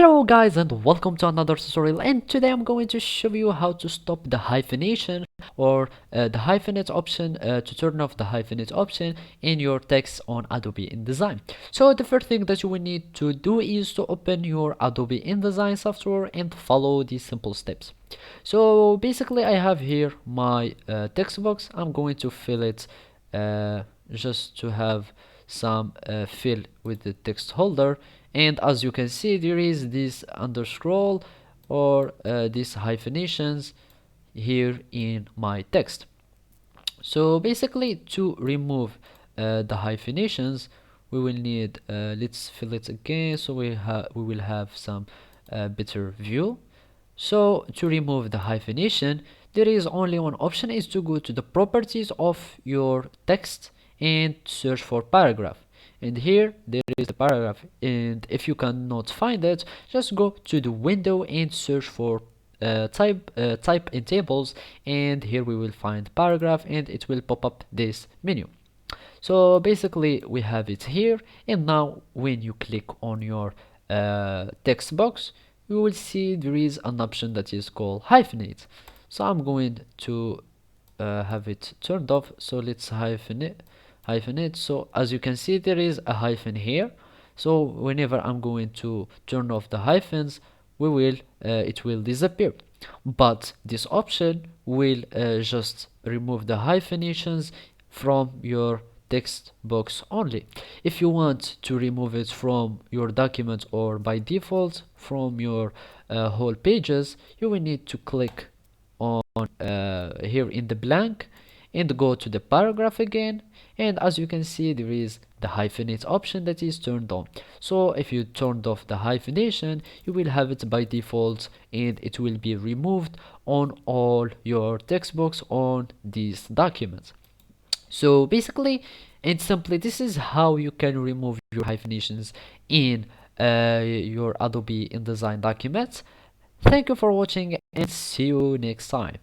Hello guys and welcome to another tutorial, and today I'm going to show you how to stop the hyphenation or the hyphenate option, to turn off the hyphenate option in your text on Adobe InDesign. So the first thing that you will need to do is to open your Adobe InDesign software and follow these simple steps. So basically I have here my text box. I'm going to fill it just to have some fill with the text holder, and as you can see there is this underscroll or these hyphenations here in my text. So basically to remove the hyphenations we will need, let's fill it again so we will have some better view. So to remove the hyphenation, there is only one option, is to go to the properties of your text and search for paragraph. And here there is the paragraph, and if you cannot find it, just go to the window and search for type in tables, and here we will find paragraph and it will pop up this menu. So basically we have it here, and now when you click on your text box you will see there is an option that is called hyphenate. So I'm going to have it turned off, so let's hyphenate. So as you can see there is a hyphen here, so whenever I'm going to turn off the hyphens it will disappear, but this option will just remove the hyphenations from your text box only. If you want to remove it from your document or by default from your whole pages, you will need to click on here in the blank and go to the paragraph again, and as you can see there is the hyphenate option that is turned on. So if you turned off the hyphenation you will have it by default and it will be removed on all your text box on these documents. So basically and simply, this is how you can remove your hyphenations in your Adobe InDesign documents. Thank you for watching and see you next time.